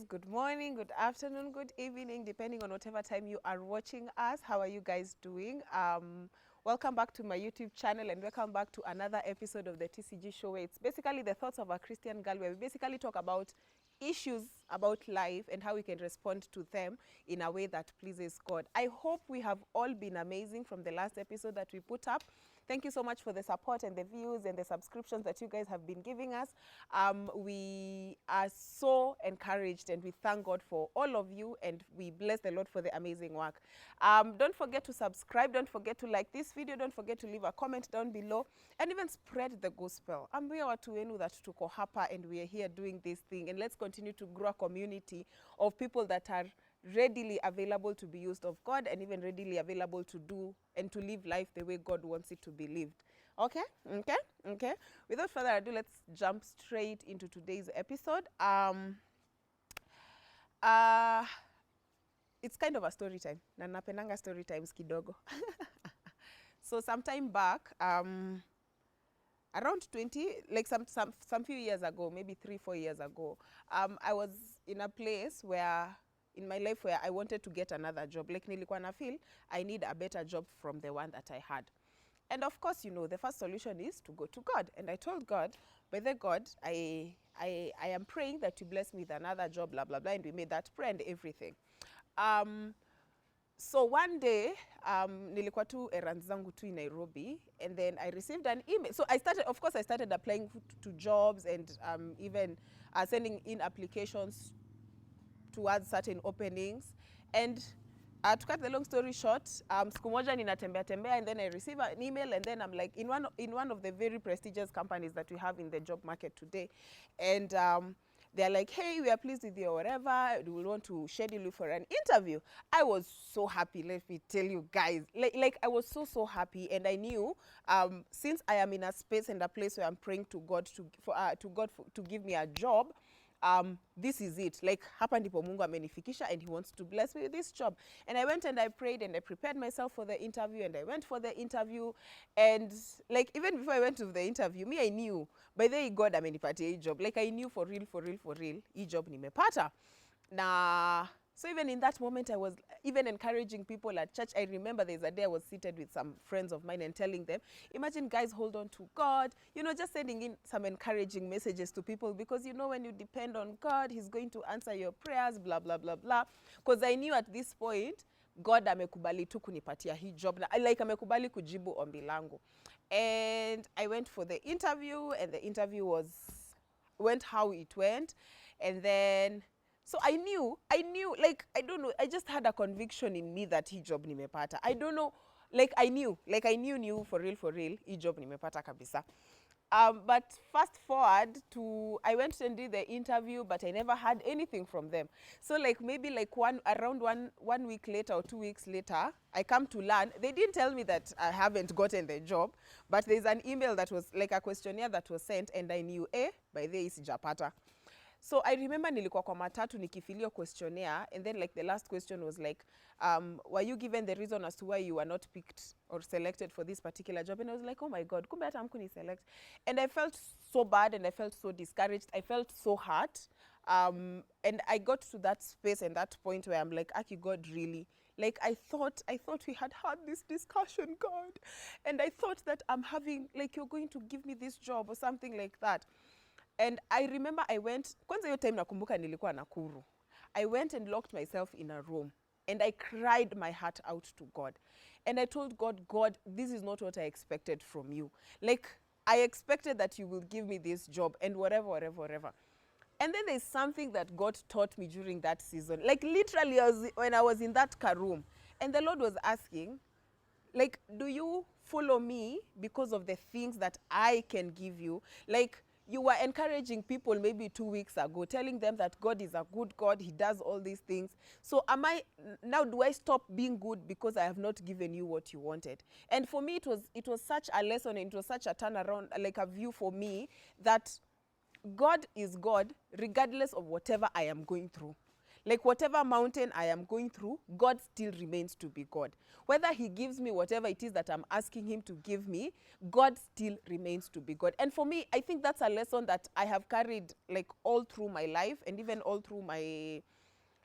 good morning, good afternoon, good evening, depending on whatever time you are watching us. How are you guys doing? Welcome back to my YouTube channel and welcome back to another episode of the TCG show, where it's basically the thoughts of a Christian girl, where we basically talk about issues about life and how we can respond to them in a way that pleases God. I hope we have all been amazing from the last episode that we put up. Thank you so much for the support and the views and the subscriptions that you guys have been giving us. We are so encouraged and we thank God for all of you, and we bless the Lord for the amazing work. Don't forget to subscribe, don't forget to like this video, don't forget to leave a comment down below, and even spread the gospel. Ambia watu wenu that tuko hapa and we are here doing this thing, and let's continue to grow a community of people that are readily available to be used of God, and even readily available to do and to live life the way God wants it to be lived. Okay? Without further ado, let's jump straight into today's episode. It's kind of a story time. Na napendanga story times kidogo. So sometime back, around 20, like some few years ago, maybe 3-4 years ago, I was in a place where in my life where I wanted to get another job. Like nilikuwa na feel I need a better job from the one that I had. And of course, you know, the first solution is to go to God. And I told God, by the God, I am praying that you bless me with another job, blah, blah, blah. And we made that prayer and everything. So one day, nilikuwa tu errands zangu tu in Nairobi, and then I received an email. So I started applying to jobs and even sending in applications towards certain openings. And to cut the long story short, siku moja ninatembea, and then I receive an email, and then I'm like in one of the very prestigious companies that we have in the job market today, and they're like, hey, we are pleased with you or whatever, we want to schedule you for an interview. I was so happy, let me tell you guys, like I was so happy, and I knew since I am in a space and a place where I'm praying to God to give me a job, this is it. Like, hapa ndipo Mungu amenifikisha and he wants to bless me with this job. And I went and I prayed and I prepared myself for the interview, and I went for the interview. And like, even before I went to the interview, me, I knew by the way God amenipatia hii job. Like, I knew for real hii job nimepata. So even in that moment, I was even encouraging people at church. I remember there's a day I was seated with some friends of mine and telling them, imagine guys, hold on to God. You know, just sending in some encouraging messages to people, because you know when you depend on God, he's going to answer your prayers, blah, blah, blah, blah. Because I knew at this point, God amekubali tu kunipatia hii job. Like, amekubali kujibu ombi langu. And I went for the interview, and the interview went how it went. And then so I knew, like, I don't know, I just had a conviction in me that hii job nimepata. I don't know, like I knew for real, hii job nimepata kabisa. But fast forward to, I went and did the interview, but I never had anything from them. So like maybe like around one week later or 2 weeks later, I come to learn, they didn't tell me that I haven't gotten the job, but there's an email that was like a questionnaire that was sent, and I knew, by the sijapata. So I remember nilikuwa kwa matatu nikifilio questionnaire, and then like the last question was like, were you given the reason as to why you were not picked or selected for this particular job? And I was like, oh my God, kumbe hata hamkuni select. And I felt so bad, and I felt so discouraged. I felt so hurt. And I got to that space and that point where I'm like, Aki, God, really? Like, I thought we had this discussion, God. And I thought that I'm having, like, you're going to give me this job or something like that. And I remember I went, kwanza hiyo time nakumbuka nilikuwa Nakuru. I went and locked myself in a room, and I cried my heart out to God. And I told God, God, this is not what I expected from you. Like, I expected that you will give me this job and whatever. And then there's something that God taught me during that season. Like, literally, when I was in that car room, and the Lord was asking, like, do you follow me because of the things that I can give you? Like, you were encouraging people maybe 2 weeks ago, telling them that God is a good God, he does all these things. So do I stop being good because I have not given you what you wanted? And for me, it was such a lesson, and it was such a turnaround, like a view for me, that God is God regardless of whatever I am going through. Like whatever mountain I am going through, God still remains to be God. Whether he gives me whatever it is that I'm asking him to give me, God still remains to be God. And for me, I think that's a lesson that I have carried like all through my life, and even all through my,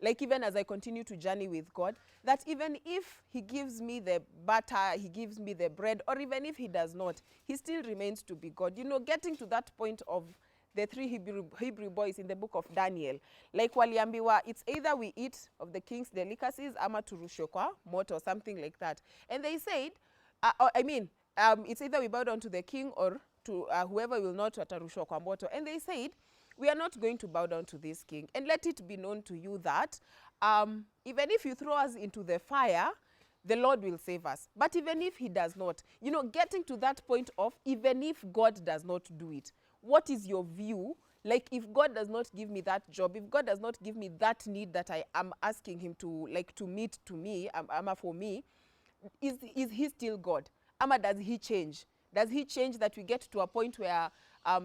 like even as I continue to journey with God, that even if he gives me the butter, he gives me the bread, or even if he does not, he still remains to be God. You know, getting to that point of the three Hebrew boys in the book of Daniel, like waliambiwa, it's either we eat of the king's delicacies ama turushwe kwa moto, or something like that. And they said, it's either we bow down to the king or to whoever will not watarushwa kwa moto. And they said, we are not going to bow down to this king. And let it be known to you that even if you throw us into the fire, the Lord will save us. But even if he does not, you know, getting to that point of even if God does not do it, what is your view? Like if God does not give me that job, if God does not give me that need that I am asking him to, like, to meet to me, for me, is he still God? Ama does he change? Does he change that we get to a point where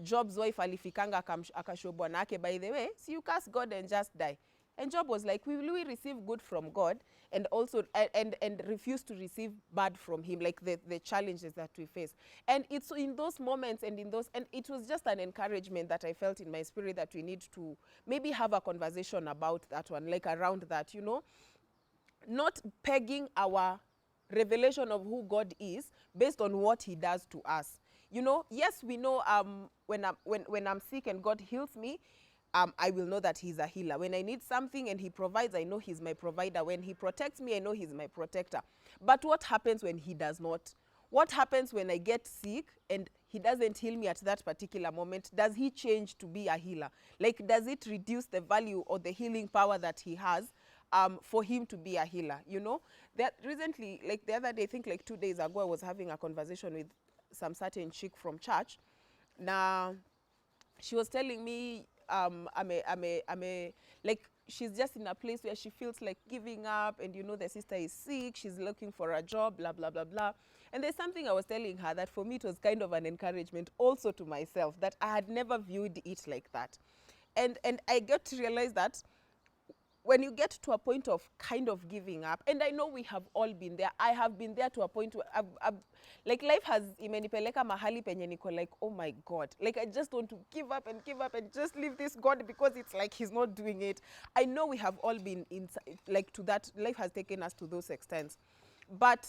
Job's wife alifikanga akashua bwanake, by the way, so you curse God and just die. And Job was like, will we receive good from God and also and refuse to receive bad from him, like the challenges that we face. And it's in those moments and in those, and it was just an encouragement that I felt in my spirit that we need to maybe have a conversation about that one, like around that, you know, not pegging our revelation of who God is based on what he does to us. You know, yes, we know when I'm sick and God heals me, I will know that he's a healer. When I need something and he provides, I know he's my provider. When he protects me, I know he's my protector. But what happens when he does not? What happens when I get sick and he doesn't heal me at that particular moment? Does he change to be a healer? Like, does it reduce the value or the healing power that he has for him to be a healer? You know, that recently, like the other day, I think like 2 days ago, I was having a conversation with some certain chick from church. Now, she was telling me, like, she's just in a place where she feels like giving up, and you know, the sister is sick, she's looking for a job, blah, blah, blah, blah. And there's something I was telling her that for me, it was kind of an encouragement also to myself, that I had never viewed it like that. And I got to realize that when you get to a point of kind of giving up, and I know we have all been there, I have been there to a point where I've like life has imenipeleka mahali penye niko like, oh my God, like I just want to give up and just leave this God because it's like he's not doing it. I know we have all been in, like, to that, life has taken us to those extents. But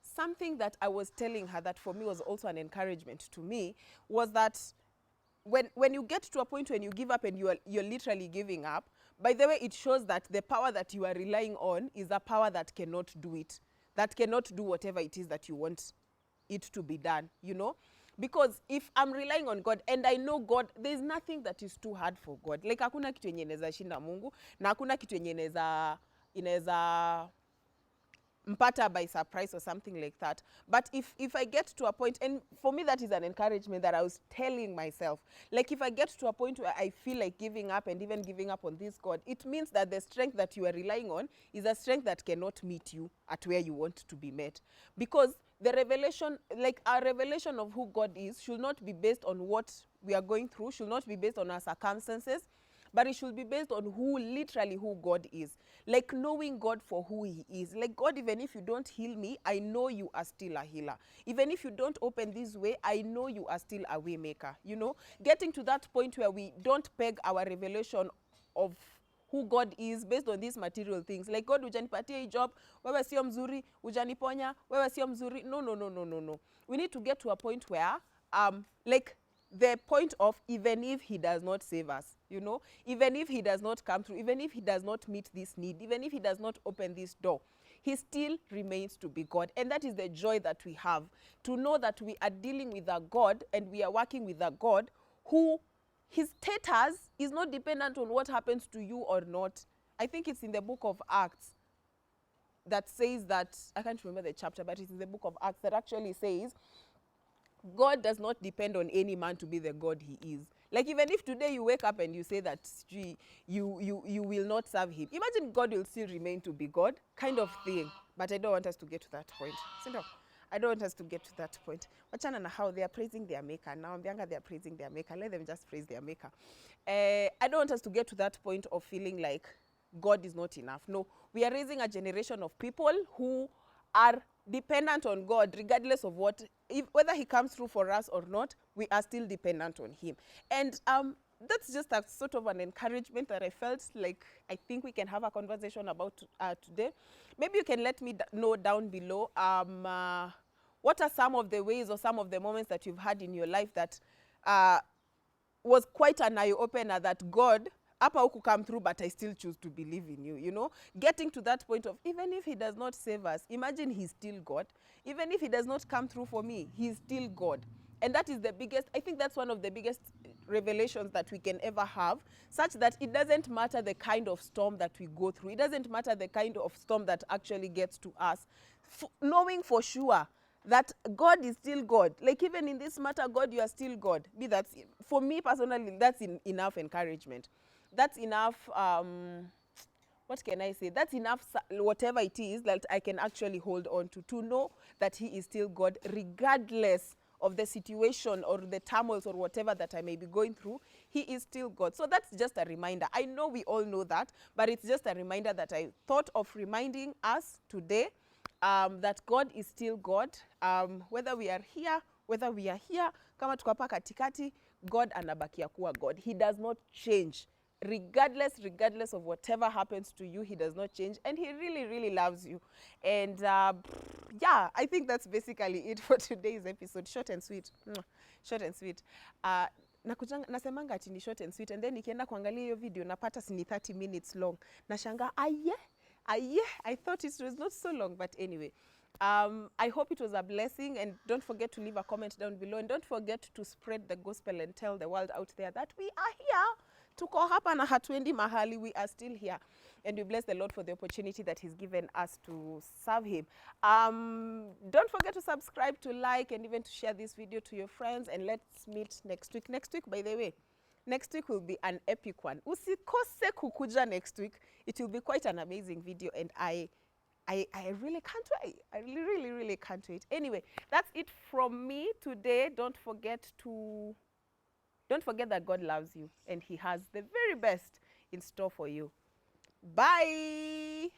something that I was telling her that for me was also an encouragement to me was that when you get to a point when you give up and you're literally giving up, by the way, it shows that the power that you are relying on is a power that cannot do it, that cannot do whatever it is that you want it to be done, you know? Because if I'm relying on God and I know God, there's nothing that is too hard for God. Like, hakuna kitu yenye inaweza shinda Mungu, na hakuna kitu yenye inaweza mpata by surprise or something like that. But if I get to a point, and for me that is an encouragement that I was telling myself, like if I get to a point where I feel like giving up and even giving up on this God, it means that the strength that you are relying on is a strength that cannot meet you at where you want to be met. Because the revelation, like our revelation of who God is, should not be based on what we are going through, should not be based on our circumstances, but it should be based on literally who God is. Like knowing God for who he is. Like, God, even if you don't heal me, I know you are still a healer. Even if you don't open this way, I know you are still a way maker. You know, getting to that point where we don't peg our revelation of who God is based on these material things. Like, God, ujanipatia hii job, wewe sio mzuri, ujaniponya, wewe sio mzuri. No. We need to get to a point where, like, the point of even if he does not save us, you know, even if he does not come through, even if he does not meet this need, even if he does not open this door, he still remains to be God. And that is the joy that we have, to know that we are dealing with a God and we are working with a God who, his status is not dependent on what happens to you or not. I think it's in the book of Acts that says that, I can't remember the chapter, but it's in the book of Acts that actually says, God does not depend on any man to be the God he is. Like, even if today you wake up and you say that you will not serve him, imagine God will still remain to be God, kind of thing. But I don't want us to get to that point. I don't want us to get to that point. Wachana na how they are praising their maker. Now Mbianga, they are praising their maker. Let them just praise their maker. I don't want us to get to that point of feeling like God is not enough. No, we are raising a generation of people who are dependent on God, regardless of what, whether he comes through for us or not, we are still dependent on him. And that's just a sort of an encouragement that I felt like I think we can have a conversation about today. Maybe you can let me know down below what are some of the ways or some of the moments that you've had in your life that was quite an eye-opener, that God, hapa huku come through, but I still choose to believe in you, you know? Getting to that point of, even if he does not save us, imagine he's still God. Even if he does not come through for me, he's still God. And that is the biggest, I think that's one of the biggest revelations that we can ever have, such that it doesn't matter the kind of storm that we go through. It doesn't matter the kind of storm that actually gets to us. Knowing for sure that God is still God. Like even in this matter, God, you are still God. That's, for me personally, that's enough encouragement. That's enough, what can I say? That's enough, whatever it is, that I can actually hold on to know that he is still God, regardless of the situation or the turmoils or whatever that I may be going through. He is still God. So that's just a reminder. I know we all know that, but it's just a reminder that I thought of reminding us today, that God is still God. Whether we are here, kama tuko hapa katikati, God anabakia kuwa God. He does not change. Regardless of whatever happens to you, he does not change, and he really, really loves you. And yeah, I think that's basically it for today's episode. Short and sweet. Short and sweet. Nasemanga ati ni short and sweet, and then nikienda kuangalia hiyo video napata ni 30 minutes long. Nashanga, I thought it was not so long, but anyway. I hope it was a blessing, and don't forget to leave a comment down below, and don't forget to spread the gospel and tell the world out there that we are here. Tuko hapa na hatuendi mahali, we are still here, and we bless the Lord for the opportunity that he's given us to serve him. Don't forget to subscribe, to like, and even to share this video to your friends, and let's meet next week. Next week, by the way, next week will be an epic one. Usikose kukuja next week. It will be quite an amazing video, and I really can't wait. I really, really can't wait. Anyway, that's it from me today. Don't forget that God loves you, and he has the very best in store for you. Bye.